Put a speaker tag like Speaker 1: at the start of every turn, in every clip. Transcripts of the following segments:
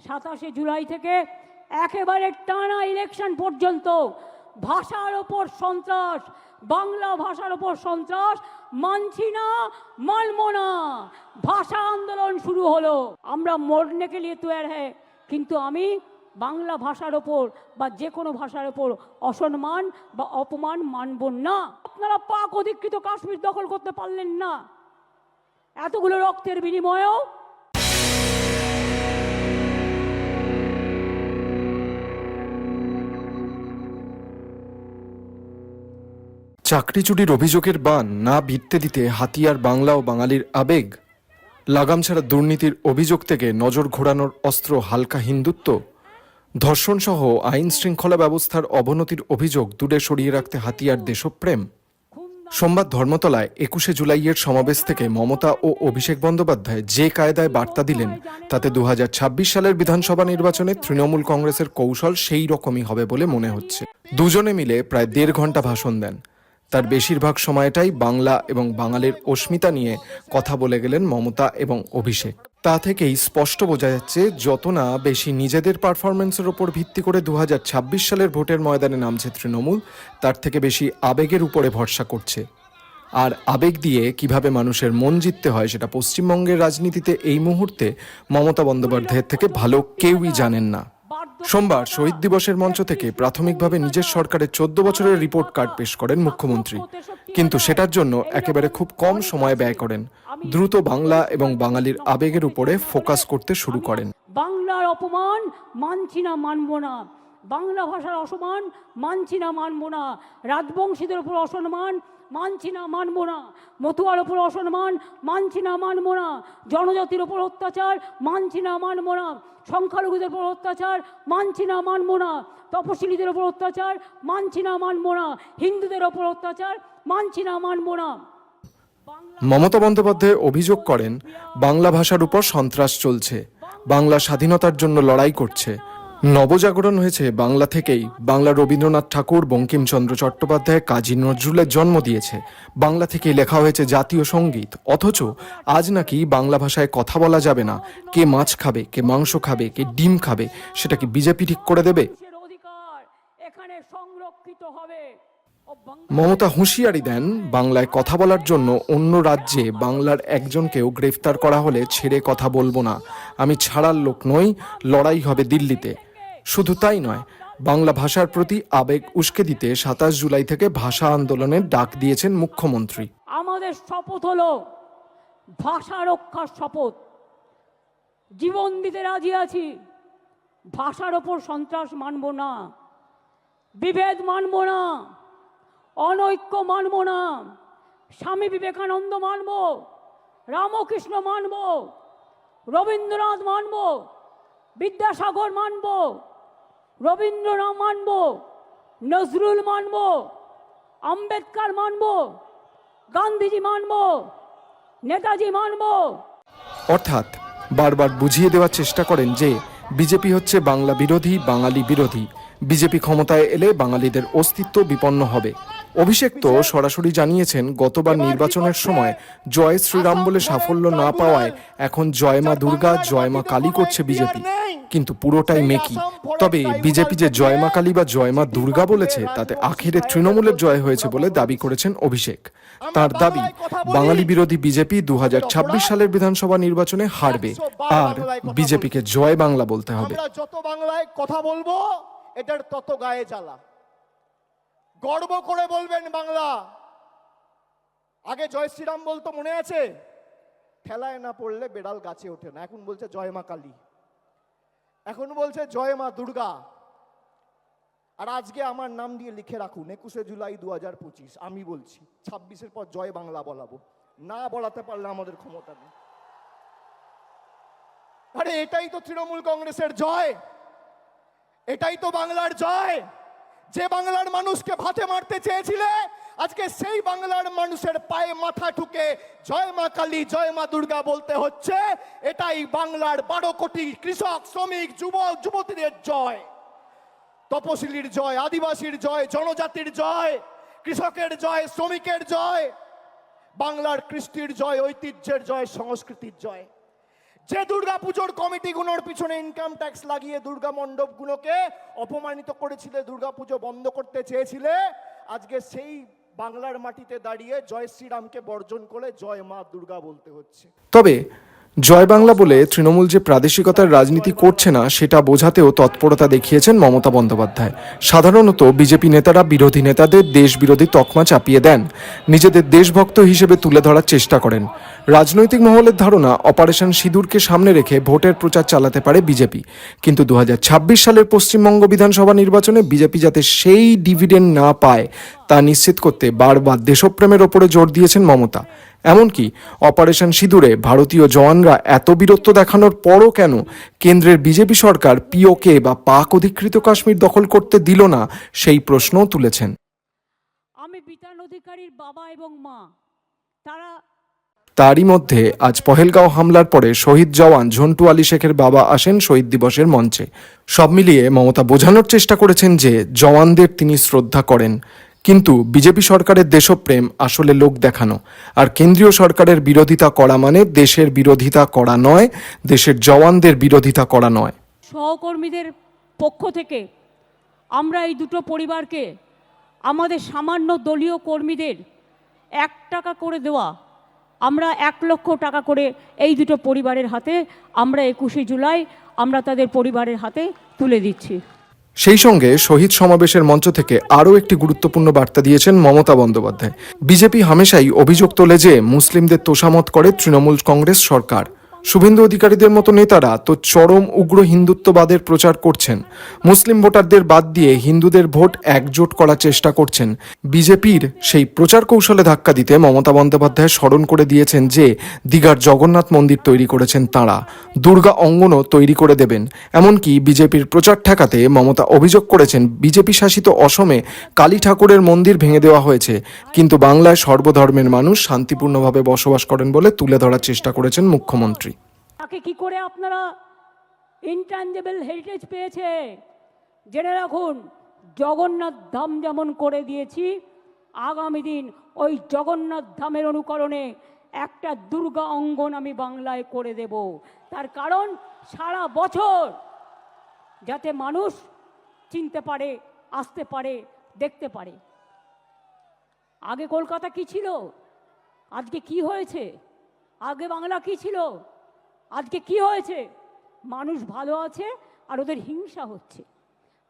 Speaker 1: 27শে জুলাই থেকে একেবারে টানা ইলেকশন পর্যন্ত ভাষার ওপর সন্ত্রাস, বাংলা ভাষার ওপর সন্ত্রাস মানছি না, মানব না। ভাষা আন্দোলন শুরু হলো। আমরা মরনে কে লিয়ে তৈয়ার হ্যাঁ, কিন্তু আমি বাংলা ভাষার ওপর বা যে কোনো ভাষার ওপর অসম্মান বা অপমান মানব না। আপনারা পাক অধিকৃত কাশ্মীর দখল করতে পারলেন না, এতগুলো রক্তের বিনিময়েও।
Speaker 2: চাকরি চুরির অভিযোগের বান না ভিড়তে দিতে হাতিয়ার বাংলা ও বাঙালির আবেগ, লাগাম ছাড়া দুর্নীতির অভিযোগ থেকে নজর ঘোরানোর অস্ত্র হালকা হিন্দুত্ব, ধর্ষণ সহ আইন শৃঙ্খলা ব্যবস্থার অবনতির অভিযোগ দূরে সরিয়ে রাখতে হাতিয়ার দেশপ্রেম। সোমবার ধর্মতলায় 21শে জুলাইয়ের সমাবেশ থেকে মমতা ও অভিষেক বন্দ্যোপাধ্যায় যে কায়দায় বার্তা দিলেন, তাতে 2026 সালের বিধানসভা নির্বাচনে তৃণমূল কংগ্রেসের কৌশল সেই রকমই হবে বলে মনে হচ্ছে। দুজনে মিলে প্রায় 1.5 ঘন্টা ভাষণ দেন। তার বেশিরভাগ সময়টাই বাংলা এবং বাঙালির অস্মিতা নিয়ে কথা বলে গেলেন মমতা এবং অভিষেক। তা থেকেই স্পষ্ট বোঝা যাচ্ছে, যত না বেশি নিজেদের পারফরমেন্সের ওপর ভিত্তি করে 2026 সালের ভোটের ময়দানে নামছে তৃণমূল, তার থেকে বেশি আবেগের উপরে ভরসা করছে। আর আবেগ দিয়ে কিভাবে মানুষের মন জিততে হয় সেটা পশ্চিমবঙ্গের রাজনীতিতে এই মুহূর্তে মমতা বন্দ্যোপাধ্যায়ের থেকে ভালো কেউই জানেন না। সোমবার শহীদ দিবসের মঞ্চ থেকে প্রাথমিকভাবে নিজের সরকারের 14 বছরের রিপোর্ট কার্ড পেশ করেন মুখ্যমন্ত্রী, কিন্তু সেটার জন্য একেবারে খুব কম সময় ব্যয় করেন। দ্রুত বাংলা এবং বাঙালির আবেগের উপরে ফোকাস করতে শুরু করেন।
Speaker 1: বাংলার অপমান মানছি না, মানব না। বাংলা ভাষার অসম্মান মানছি না, মানব না। রাজবংশীদের উপর অসম্মান মানছি না, মানব না। মতুয়ার ওপর অসম্মান মানছি না, মানব না। জনজাতির ওপর অত্যাচার মানছি না, মানব না। সংখ্যালঘুদের ওপর অত্যাচার মানছি না, মানব না। তপশিলীদের ওপর অত্যাচার মানছি না, মানব না। হিন্দুদের ওপর অত্যাচার মানছি না, মানব না।
Speaker 2: মমতা বন্দ্যোপাধ্যায় অভিযোগ করেন, বাংলা ভাষার উপর সন্ত্রাস চলছে, বাংলা স্বাধীনতার জন্য লড়াই করছে। নবজাগরণ হয়েছে বাংলা থেকেই। বাংলা রবীন্দ্রনাথ ঠাকুর, বঙ্কিমচন্দ্র চট্টোপাধ্যায়, কাজী নজরুলের জন্ম দিয়েছে। বাংলা থেকেই লেখা হয়েছে জাতীয় সঙ্গীত। অথচ আজ নাকি বাংলা ভাষায় কথা বলা যাবে না। কে মাছ খাবে, কে মাংস খাবে, কে ডিম খাবে, সেটা কি বিজেপি ঠিক করে দেবে? মমতা হুঁশিয়ারি দেন, বাংলায় কথা বলার জন্য অন্য রাজ্যে বাংলার একজনকেও গ্রেফতার করা হলে ছেড়ে কথা বলবো না। আমি ছাড়ার লোক নই, লড়াই হবে দিল্লিতে। শুধু তাই নয়, বাংলা ভাষার প্রতি আবেগ উস্কে দিতে 27 জুলাই থেকে ভাষা আন্দোলনের ডাক দিয়েছেন মুখ্যমন্ত্রী।
Speaker 1: আমাদের শপথ হলো ভাষা রক্ষার শপথ। জীবন দিতে রাজি আছি। ভাষার ওপর সন্ত্রাস মানব না, বিভেদ মানব না, অনৈক্য মানব না। স্বামী বিবেকানন্দ মানব, রামকৃষ্ণ মানব, রবীন্দ্রনাথ মানব, বিদ্যাসাগর মানব, রবীন্দ্রনাথ মানব, নজরুল মানব, আম্বেদকর মানব, গান্ধীজি মানব, নেতাজি মানব।
Speaker 2: অর্থাৎ বারবার বুঝিয়ে দেওয়ার চেষ্টা করেন যে বিজেপি হচ্ছে বাংলা বিরোধী, বাঙালি বিরোধী। বিজেপি ক্ষমতায় এলে বাঙালিদের অস্তিত্ব বিপন্ন হবে। অভিষেক তো সরাসরি জানিয়েছেন, গতবার নির্বাচনের সময় জয় শ্রীরাম বলে সাফল্য না পাওয়ায় এখন জয় মা দুর্গা, জয় মা কালী করছে বিজেপি, কিন্তু পুরোটাই মেকি। তবে বিজেপি যে জয় মা কালী বা জয় মা দুর্গা বলেছে, তাতে আখেরে তৃণমূলের জয় হয়েছে বলে দাবি করেছেন অভিষেক। তার দাবি, বাঙালি বিরোধী বিজেপি 2026 সালের বিধানসভা নির্বাচনে হারবে, আর বিজেপিকে জয় বাংলা বলতে হবে।
Speaker 3: যত বাংলায় কথা বলবো, এটার তত গায়ে জ্বালা। গর্ব করে বলবেন বাংলা। আগে জয় শ্রীরাম বলতো, মনে আছে? ঠেলায় না পড়লে বেড়াল গাছে ওঠে না। এখন বলছে জয় মা কালী, এখন বলছে জয় মা দুর্গা। আর আজকে আমার নাম দিয়ে লিখে রাখুন, 21শে জুলাই 2025। আমি বলছি 26-এর পর জয় বাংলা বলাবো। না বলাতে পারলে আমাদের ক্ষমতা নেই। আরে এটাই তো তৃণমূল কংগ্রেসের জয়, এটাই তো বাংলার জয়। যে বাংলার মানুষকে ভাতে মারতে চেয়েছিলে, আজকে সেই বাংলার মানুষের পায়ে মাথা ঠুকে জয় মা কালী, জয় মা দুর্গা বলতে হচ্ছে। এটাই বাংলার 12 কোটি কৃষক, শ্রমিক, যুবক, যুবতীদের জয়। তপশিলীর জয়, আদিবাসীর জয়, জনজাতির জয়, কৃষকের জয়, শ্রমিকের জয়, বাংলার কৃষ্টির জয়, ঐতিহ্যের জয়, সংস্কৃতির জয়। যে দুর্গাপুজোর কমিটিগুলোর পিছনে ইনকাম ট্যাক্স লাগিয়ে দুর্গা মণ্ডপগুলোকে অপমানিত করেছিলে, দুর্গাপুজো বন্ধ করতে চেয়েছিলে, আজকে সেই বাংলার মাটিতে দাঁড়িয়ে জয় শ্রীরামকে বর্জন করে জয় মা দুর্গা বলতে হচ্ছে।
Speaker 2: তবে জয় বাংলা বলে তৃণমূল যে প্রাদেশিকতার রাজনীতি করছে না সেটা বোঝাতেও তৎপরতা দেখিয়েছেন মমতা বন্দ্যোপাধ্যায়। সাধারণত বিজেপি নেতারা বিরোধী নেতাদের দেশবিরোধী তকমা চাপিয়ে দেন, নিজেদের দেশভক্ত হিসেবে তুলে ধরার চেষ্টা করেন। রাজনৈতিক মহলের ধারণা অপারেশন সিঁদুরকে সামনে রেখে ভোটের প্রচার চালাতে পারে বিজেপি, কিন্তু 2026 সালের পশ্চিমবঙ্গ বিধানসভা নির্বাচনে বিজেপি যাতে সেই ডিভিডেন্ড না পায় তা নিশ্চিত করতে বারবার দেশপ্রেমের ওপরে জোর দিয়েছেন মমতা। এমনকি অপারেশন সিঁদুরে ভারতীয় জওয়ানরা এত বীরত্ব দেখানোর পরও কেন কেন্দ্রের বিজেপি সরকার পিওকে বা পাক অধিকৃত কাশ্মীর দখল করতে দিল না সেই প্রশ্নও তুলেছেন।
Speaker 1: আমি বিতান অধিকারীর বাবা এবং মা,
Speaker 2: তারই মধ্যে আজ পহেলগাঁও হামলার পরে শহীদ জওয়ান ঝন্টু আলী শেখের বাবা আসেন শহীদ দিবসের মঞ্চে। সব মিলিয়ে মমতা বোঝানোর চেষ্টা করেছেন যে জওয়ানদের তিনি শ্রদ্ধা করেন, কিন্তু বিজেপি সরকারের দেশপ্রেম আসলে লোক দেখানো, আর কেন্দ্রীয় সরকারের বিরোধিতা করা মানে দেশের বিরোধিতা করা নয়, দেশের জওয়ানদের বিরোধিতা করা নয়।
Speaker 1: সহকর্মীদের পক্ষ থেকে আমরা এই দুটো পরিবারকে আমাদের সামান্য দলীয় কর্মীদের 1 টাকা করে দেওয়া, আমরা 1 লক্ষ টাকা করে এই দুটো পরিবারের হাতে আমরা 21শে জুলাই আমরা তাদের পরিবারের হাতে তুলে দিচ্ছি।
Speaker 2: সেই সঙ্গে শহীদ সমাবেশের মঞ্চ থেকে আরও একটি গুরুত্বপূর্ণ বার্তা দিয়েছেন মমতা বন্দ্যোপাধ্যায়। বিজেপি হামেশাই অভিযোগ তোলে যে মুসলিমদের তোষামত করে তৃণমূল কংগ্রেস সরকার। শুভেন্দু অধিকারীদের মতো নেতারা তো চরম উগ্র হিন্দুত্ববাদের প্রচার করছেন, মুসলিম ভোটারদের বাদ দিয়ে হিন্দুদের ভোট একজোট করার চেষ্টা করছেন। বিজেপির সেই প্রচার কৌশলে ধাক্কা দিতে মমতা বন্দ্যোপাধ্যায় স্মরণ করে দিয়েছেন যে দীঘার জগন্নাথ মন্দির তৈরি করেছেন তাঁরা, দুর্গা অঙ্গনও তৈরি করে দেবেন। এমনকি বিজেপির প্রচার ঠেকাতে মমতা অভিযোগ করেছেন বিজেপি শাসিত অসমে কালী ঠাকুরের মন্দির ভেঙে দেওয়া হয়েছে, কিন্তু বাংলায় সর্বধর্মের মানুষ শান্তিপূর্ণভাবে বসবাস করেন বলে তুলে ধরার চেষ্টা করেছেন মুখ্যমন্ত্রী।
Speaker 1: তাকে কি করে আপনারা ইনট্যাঞ্জেবল হেরিটেজ পেয়েছে জেনে রাখুন। জগন্নাথ ধাম যেমন করে দিয়েছি, আগামী দিন ওই জগন্নাথ ধামের অনুকরণে একটা দুর্গা অঙ্গন আমি বাংলায় করে দেব। তার কারণ সারা বছর যাতে মানুষ চিনতে পারে, আসতে পারে, দেখতে পারে। আগে কলকাতা কি ছিল, আজকে কি হয়েছে? আগে বাংলা কি ছিল, আজকে কি হয়েছে? মানুষ ভালো আছে আর ওদের হিংসা হচ্ছে,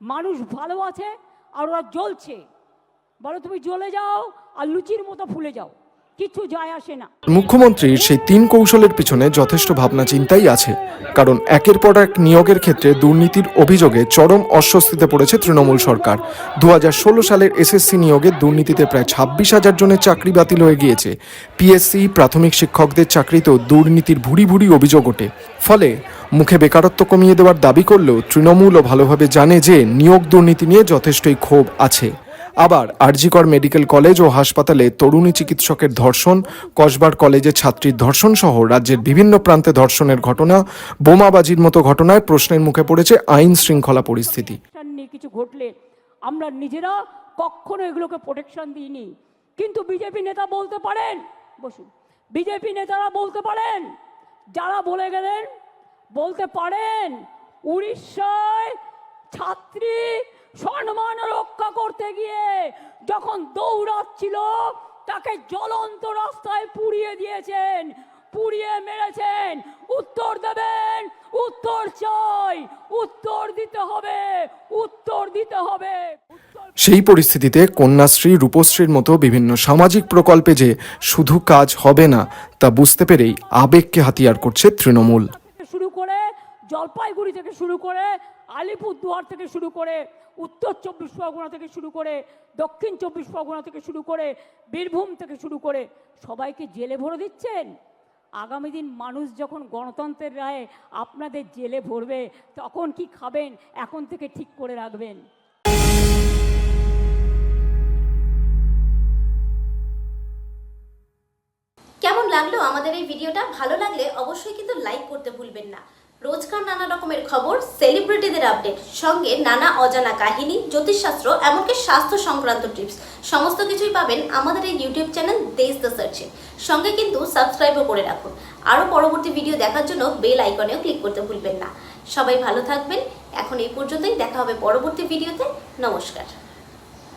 Speaker 1: মানুষ ভালো আছে আর ওরা জ্বলছে। বলো তুমি জ্বলে যাও আর লুচির মতো ফুলে যাও, কিছু যায় আসে না।
Speaker 2: মুখ্যমন্ত্রীর সেই 3 কৌশলের পিছনে যথেষ্ট ভাবনা চিন্তাই আছে, কারণ একের পর এক নিয়োগের ক্ষেত্রে দুর্নীতির অভিযোগে চরম অস্বস্তিতে পড়েছে তৃণমূল সরকার। 2016 সালের এসএসসি নিয়োগে দুর্নীতিতে প্রায় 26,000 জনের চাকরি বাতিল হয়ে গিয়েছে। পিএসসি প্রাথমিক শিক্ষকদের চাকরিতেও দুর্নীতির ভুরি ভুরি অভিযোগ ওঠে। ফলে মুখে বেকারত্ব কমিয়ে দেওয়ার দাবি করলেও তৃণমূলও ভালোভাবে জানে যে নিয়োগ দুর্নীতি নিয়ে যথেষ্টই ক্ষোভ আছে। আবার আরজিকর মেডিকেল কলেজ ও হাসপাতালে তরুণী চিকিৎসকের ধর্ষণ, কসবার কলেজে ছাত্রীর ধর্ষণ সহ রাজ্যের বিভিন্ন প্রান্তে ধর্ষণের ঘটনা, বোমাবাজির মতো ঘটনায় প্রশ্নের মুখে পড়েছে আইন শৃঙ্খলা পরিস্থিতি।
Speaker 1: কিছু ঘটলে আমরা নিজেরা কখনো এগুলোকে প্রোটেকশন দিইনি, কিন্তু বিজেপি নেতা বলতে পারেন, বসুন, বিজেপি নেতারা বলতে পারেন, যারা বলে গেলেন বলতে পারেন উড়িষ্যায় ছাত্রী সম্মান রক্ষা করতে গিয়ে যখন দৌড়াচ্ছিল তাকে জ্বলন্ত রাস্তায় পুড়িয়ে দিয়েছেন, পুড়িয়ে মেরেছেন। উত্তর দেবেন, উত্তর চাই, উত্তর দিতে হবে, উত্তর দিতে হবে।
Speaker 2: সেই পরিস্থিতিতে কন্যাশ্রী, রূপশ্রীর মতো বিভিন্ন সামাজিক প্রকল্পে যে শুধু কাজ হবে না তা বুঝতে পেরেই আবেগকে হাতিয়ার করছে তৃণমূল।
Speaker 1: শুরু করে জলপাইগুড়ি থেকে শুরু করে আলিপুরদুয়ার থেকে শুরু করে উত্তর 24 পরগনা থেকে শুরু করে দক্ষিণ 24 পরগনা থেকে শুরু করে বীরভূম থেকে শুরু করে সবাইকে জেলে ভরে দিচ্ছেন। আগামী দিন মানুষ যখন গণতন্ত্রের রায়ে আপনাদের জেলে ভরবে তখন কি খাবেন এখন থেকে ঠিক করে রাখবেন।
Speaker 4: কেমন লাগলো আমাদের এই ভিডিওটা? ভালো লাগলে অবশ্যই কিন্তু লাইক করতে ভুলবেন না। রোজকার নানা রকমের খবর, সেলিব্রিটিদের আপডেট, সঙ্গে নানা অজানা কাহিনী, জ্যোতিষশাস্ত্র, এমনকি স্বাস্থ্য সংক্রান্ত টিপস সমস্ত কিছুই পাবেন আমাদের এই ইউটিউব চ্যানেল দেশ দ্য সার্চে। সঙ্গে কিন্তু সাবস্ক্রাইবও করে রাখুন। আরও পরবর্তী ভিডিও দেখার জন্য বেল আইকনেও ক্লিক করতে ভুলবেন না। সবাই ভালো থাকবেন। এখন এই পর্যন্তই, দেখা হবে পরবর্তী ভিডিওতে। নমস্কার।